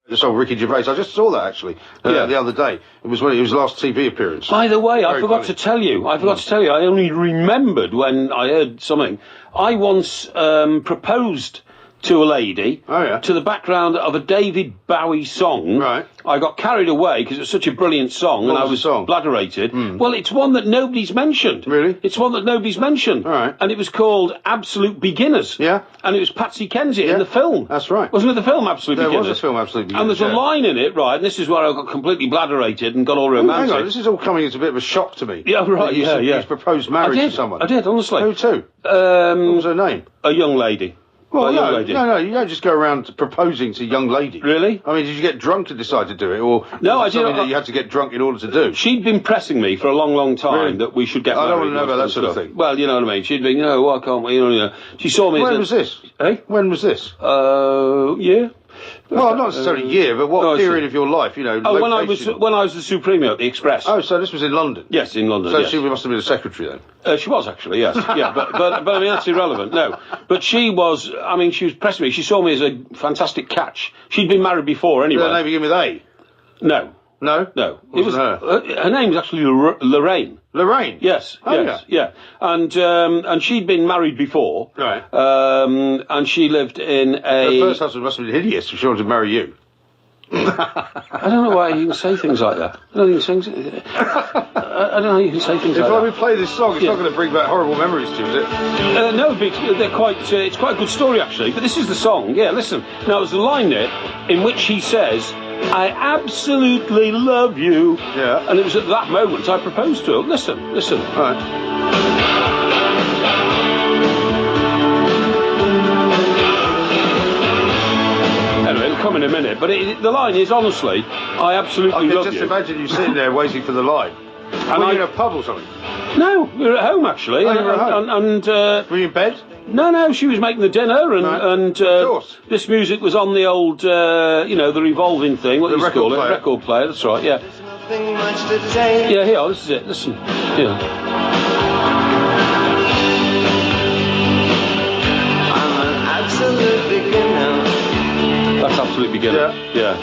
This old Ricky Gervais. I just saw that actually the other day. It was when it was his last TV appearance. By the way, I forgot to tell you. I only remembered when I heard something. I once proposed to a lady to the background of a David Bowie song. Right. I got carried away because it was such a brilliant song, and I was blatherated. Well, it's one that nobody's mentioned. Really? It's one that nobody's mentioned. All right. And it was called Absolute Beginners. Yeah. And it was Patsy Kensit in the film. That's right. Wasn't it the film Absolute Beginners? There was a film Absolute Beginners. And there's a line in it, right, and this is where I got completely blatherated and got all romantic. Hang on, this is all coming as a bit of a shock to me. Yeah, right, You proposed marriage to someone. I did, honestly. Who to? What was her name? A young lady. Well, no, you don't just go around proposing to young lady. Really? I mean, did you get drunk to decide to do it, or no, I did something that you had to get drunk in order to do? She'd been pressing me for a long, long time that we should get married. I don't want to know about that sort of thing. Well, you know what I mean. She'd been, why can't we? You know. She saw me. When was this? Eh? When was this? Yeah. Well, not necessarily year, but what period of your life? when I was the Supremo at the Express. Oh, so this was in London. Yes, in London. So she must have been a secretary then. She was actually, yes, yeah, but I mean that's irrelevant. No, but she was. I mean, she was pressing me. She saw me as a fantastic catch. She'd been married before anyway. Did her name begin with A? No. No? No. It was her. Her name was actually Lorraine. Lorraine? Yes. Oh, yes. Yeah. And she'd been married before. Right. And she lived in a... Her first husband must have been hideous if she wanted to marry you. I don't know why you can say things like that. I don't know how you can say things like that. If we play this song, it's not going to bring back horrible memories to you, is it? No, they're quite... it's quite a good story, actually. But this is the song. Yeah, listen. Now, there's a line there in which he says... I absolutely love you. Yeah. And it was at that moment I proposed to her. Listen. All right. Anyway, it'll come in a minute. But the line is, honestly, I absolutely love you. I can just imagine you sitting there waiting for the line. Were you in a pub or something? No, we were at home, actually. Oh, you were at home? And were you in bed? No, she was making the dinner, and this music was on the old, the revolving thing, what do you call it? Record player, that's right, yeah. Yeah, here, this is it, listen. Yeah. I'm an absolute beginner. That's absolute beginner. Yeah.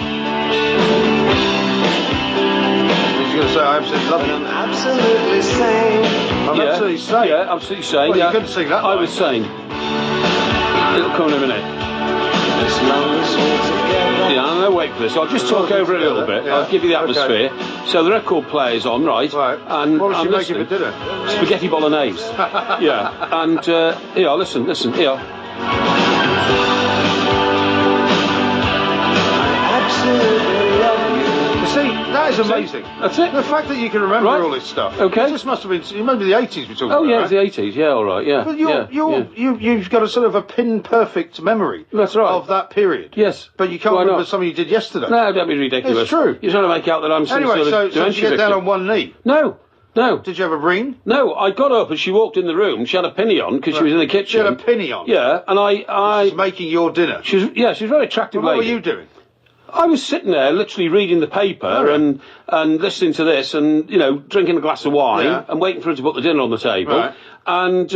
He's going to say, I absolutely love you. I'm absolutely sane. I'm absolutely sane. Yeah, absolutely sane. Well, you couldn't sing that. I was sane. It'll come in a minute. As long as we're together. Yeah, I'm going to wait for this. I'll just talk over it a little bit. Yeah. I'll give you the atmosphere. Okay. So the record player's on, right? And what was she making for dinner? Spaghetti bolognese. Yeah. And here, listen, here. See, that is amazing. That's it. The fact that you can remember all this stuff. Okay. This must have been. You remember the 80s we're talking about? Oh yeah, right? it was the 80s. Yeah, all right. Yeah. But you've got a sort of a pin-perfect memory. That's right. Of that period. Yes. But you can't remember something you did yesterday. No, don't be ridiculous. It's true. You're trying to make out that I'm some sort of so did you get down on one knee? No. Did you have a ring? No, I got up and she walked in the room. She had a pinny on because she was in the kitchen. She had a pinny on? Yeah, and I was making your dinner? She was a very attractive lady. What were you doing? I was sitting there literally reading the paper and listening to this and, drinking a glass of wine and waiting for her to put the dinner on the table. Right. And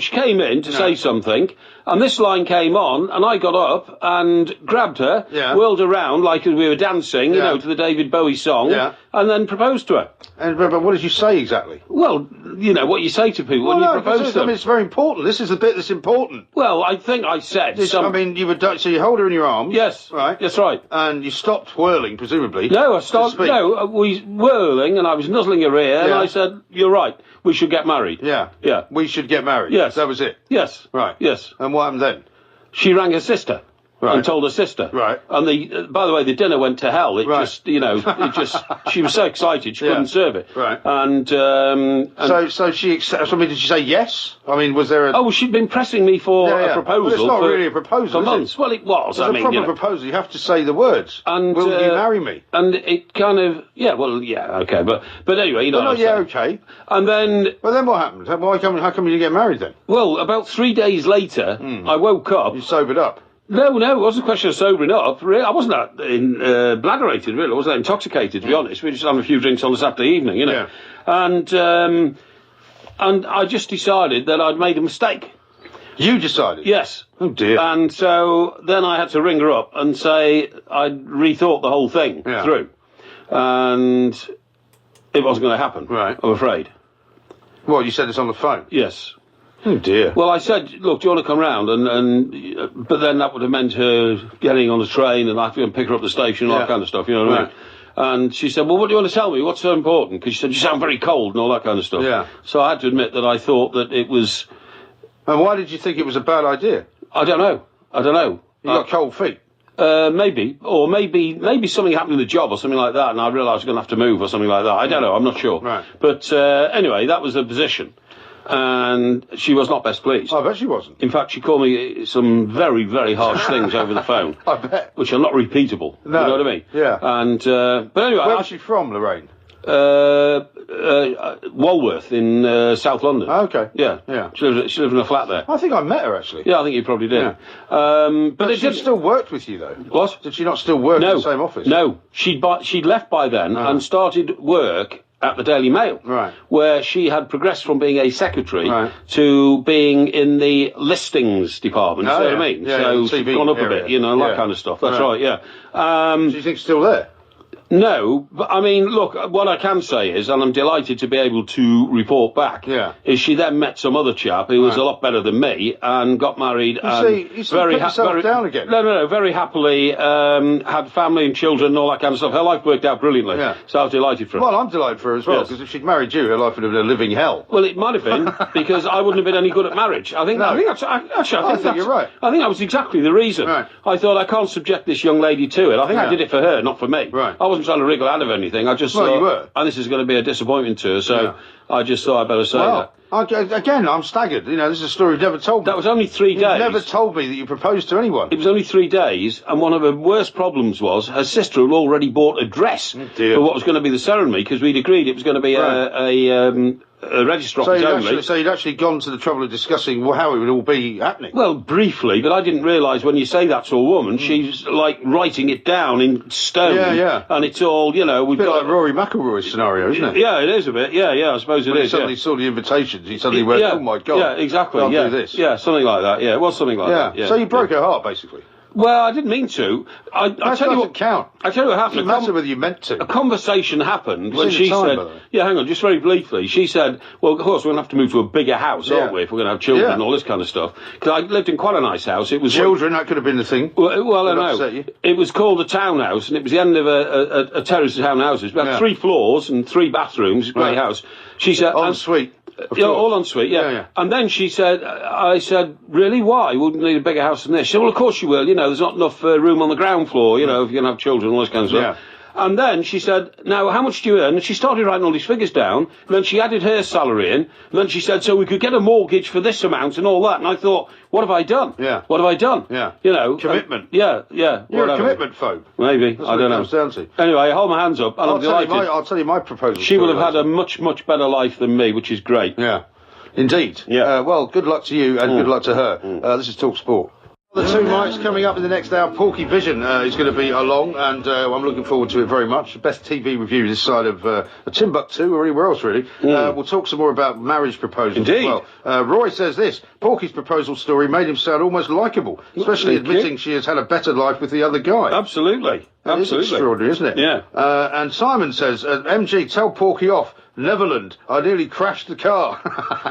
she came in to say something, and this line came on, and I got up and grabbed her, whirled around like we were dancing, to the David Bowie song, and then proposed to her. But what did you say exactly? Well, what you say to people when you propose to them. I mean, it's very important. This is the bit that's important. Well, I think I said I mean, so you hold her in your arms. Yes. Right. That's right. And you stopped whirling, presumably. No, we whirling, and I was nuzzling her ear, and I said, "You're right. We should get married." Yeah. Yeah. We should get married. Yes. That was it. Yes. Right. Yes. And what happened then? She rang her sister. Right. And told her sister. Right. And by the way, the dinner went to hell. It just, she was so excited she couldn't serve it. Right. And so she accepted. I mean, did she say yes? I mean, was there a? Oh, well, she'd been pressing me for a proposal. Well, it's not really a proposal. For months. Well, it was. It's a proper proposal. You have to say the words. And will you marry me? And it kind of okay, but anyway, okay. And then. Well, then what happened? How come you didn't get married then? Well, about 3 days later, I woke up. You sobered up. No, it wasn't a question of sobering up. Really, I wasn't that blatherated, really. I wasn't that intoxicated, to be honest. We just had a few drinks on a Saturday evening, And I just decided that I'd made a mistake. You decided? Yes. Oh, dear. And so then I had to ring her up and say I'd rethought the whole thing through. And it wasn't going to happen, right? I'm afraid. What, you said this on the phone? Yes. Oh, dear. Well, I said, look, do you want to come round? But then that would have meant her getting on the train and I have to go and pick her up at the station and all that kind of stuff, you know what I mean? And she said, well, what do you want to tell me? What's so important? Because she said, you sound very cold and all that kind of stuff. Yeah. So I had to admit that I thought that it was... And why did you think it was a bad idea? I don't know. You got cold feet? Maybe. Or maybe something happened in the job or something like that and I realised I was going to have to move or something like that. I don't know. I'm not sure. Right. But anyway, that was the position. And she was not best pleased. I bet she wasn't. In fact, she called me some very, very harsh things over the phone. I bet. Which are not repeatable. No. You know what I mean? Yeah. And, but anyway... Where's she from, Lorraine? Walworth in South London. Oh, okay. Yeah. She lived in a flat there. I think I met her, actually. Yeah, I think you probably did. Yeah. But she still worked with you, though? What? Did she not still work in the same office? No. She'd left by then and started work at the Daily Mail, right, where she had progressed from being a secretary right. to being in the listings department. Oh, you know what I mean? Yeah, so she's gone up a bit, you know, that kind of stuff. That's right, yeah. Do you think she's still there? No, but I mean, look, what I can say is, and I'm delighted to be able to report back, is she then met some other chap who was a lot better than me and got married and you put yourself down again. No, very happily had family and children and all that kind of stuff. Her life worked out brilliantly, so I was delighted for her. Well, I'm delighted for her as well, because if she'd married you, her life would have been a living hell. Well, it might have been, because I wouldn't have been any good at marriage. I think you're right. I think that was exactly the reason. Right. I thought I can't subject this young lady to it. I think I did it for her, not for me. Right. I wasn't trying to wriggle out of anything. I just thought, you were. and this is going to be a disappointment to her, so I just thought I'd better say that. Again, I'm staggered. You know, this is a story you've never told me. That was only 3 days. You never told me that you proposed to anyone. It was only 3 days, and one of her worst problems was her sister had already bought a dress for what was going to be the ceremony, because we'd agreed it was going to be a register office only. So you'd actually gone to the trouble of discussing how it would all be happening? Well, briefly, but I didn't realise when you say that to a woman, she's like writing it down in stone. Yeah. And it's all, you know... It's a bit like Rory McIlroy's scenario, isn't it? Yeah, it is a bit. Yeah, I suppose it is. He suddenly saw the invitations, he suddenly went, oh my God. Yeah, exactly. I'll do this. Yeah, something like that. Yeah, it was something like that. Yeah. So you broke her heart, basically. Well, I didn't mean to. I tell you what count. I tell you what happened. It doesn't matter whether you meant to. A conversation happened when she said, hang on, just very briefly. She said, well, of course, we're going to have to move to a bigger house, aren't we, if we're going to have children and all this kind of stuff. Because I lived in quite a nice house. It was children, that could have been the thing. Well, I know. It was called a townhouse, and it was the end of a terrace of townhouses. We had 3 floors and 3 bathrooms, great house. She said... En suite. All en suite, yeah. And then she said, I said, really, why? Wouldn't need a bigger house than this? She said, well, of course you will. You know, there's not enough room on the ground floor, you know, if you're going to have children and all this kind of stuff. And then she said, now, how much do you earn? And she started writing all these figures down. And then she added her salary in. And then she said, so we could get a mortgage for this amount and all that. And I thought, what have I done? Yeah. What have I done? Yeah. You know. Commitment. You're a commitment phobe. Maybe. That's I don't know. What it comes down to. Anyway, I hold my hands up. And I'm delighted. I'll tell you my proposal. She will have had a much, much better life than me, which is great. Yeah. Indeed. Yeah. Well, good luck to you and good luck to her. This is talkSPORT. The 2 mics coming up in the next hour. Porky Vision is going to be along, and I'm looking forward to it very much. Best TV review this side of Timbuktu, or anywhere else, really. We'll talk some more about marriage proposals as well. Roy says this: Porky's proposal story made him sound almost likeable, especially admitting she has had a better life with the other guy. Absolutely. That is extraordinary, isn't it? Yeah. And Simon says, MG, tell Porky off. Neverland. I nearly crashed the car.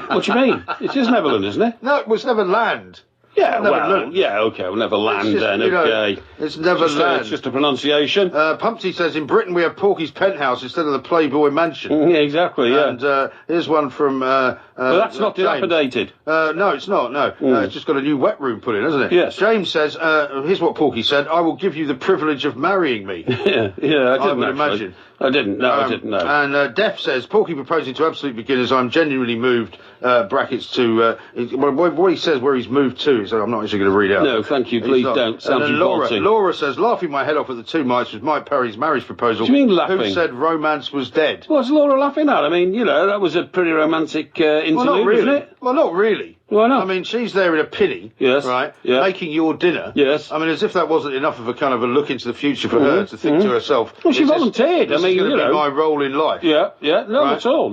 What do you mean? It is Neverland, isn't it? No, it was Neverland. Yeah, we'll never land then, okay. It's Neverland. It's just a pronunciation. Pumpty says, in Britain we have Porky's penthouse instead of the Playboy mansion. Yeah, exactly, yeah. And here's one from... but that's not dilapidated. No, it's not, no. It's just got a new wet room put in, hasn't it? Yes. James says, here's what Porky said, I will give you the privilege of marrying me. I would imagine. I didn't, I didn't know. And Def says, Porky proposing to absolute beginners, I'm genuinely moved, brackets to... what he says where he's moved to, so I'm not actually going to read out. No, thank you, please don't. Sounds revolting. Laura says, laughing my head off at the 2 mics was Mike Parry's marriage proposal. What do you mean laughing? Who said romance was dead? What's Laura laughing at? I mean, you know, that was a pretty romantic interlude, not really. wasn't it? Well, not really. Why not? I mean, she's there in a pinny, yes, right, yeah. making your dinner. Yes. I mean, as if that wasn't enough of a kind of a look into the future for her to think to herself. Well, she volunteered. This is going to be my role in life. Yeah, not at all.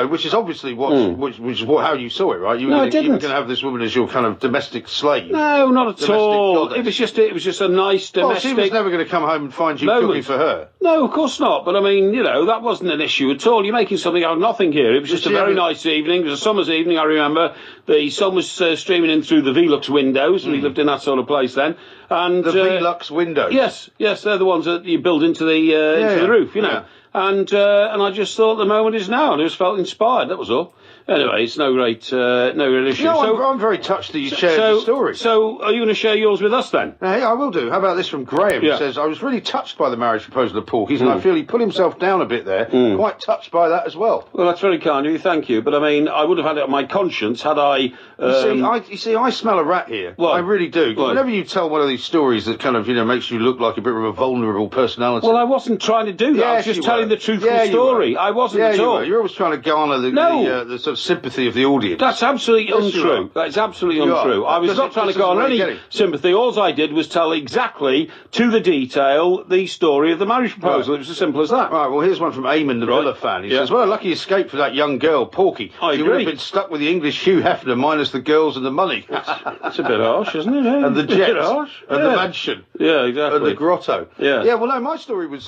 Which is obviously how you saw it, right? You were going to have this woman as your kind of domestic slave. No, not at all. Goddess. It was just a nice domestic. Well, she was never going to come home and find you cooking for her. No, of course not. But I mean, that wasn't an issue at all. You're making something out of nothing here. It was just a very nice evening. It was a summer's evening, I remember. The sun was streaming in through the Velux windows, and we lived in that sort of place then. And the Velux windows? Yes, they're the ones that you build into the roof, Yeah. And I just thought the moment is now, and I just felt inspired, that was all. Anyway, it's no great issue. No, I'm very touched that you shared the story. So, are you going to share yours with us then? Hey, I will do. How about this from Graham? He says, I was really touched by the marriage proposal of Porky's, and I feel he put himself down a bit there. Quite touched by that as well. Well, that's very kind of you, thank you. But I mean, I would have had it on my conscience had I... You see, I smell a rat here. What? I really do. Whenever you tell one of these stories that kind of, makes you look like a bit of a vulnerable personality. Well, I wasn't trying to do that. I was just telling the truthful story. I wasn't at all. You're always trying to garner the sort of sympathy of the audience. That's absolutely untrue. That's absolutely untrue. I was not trying to garner any sympathy. All I did was tell exactly, to the detail, the story of the marriage proposal. It was as simple as that. Right, well, here's one from Eamon, the Villa fan. He says, what a lucky escape for that young girl, Porky. She would have been stuck with the English Hugh Hefner minus the girls and the money. That's a bit harsh, isn't it? Eh? And the jet. And the mansion. Yeah, exactly. And the grotto. Yeah. Yeah, well, no, my story was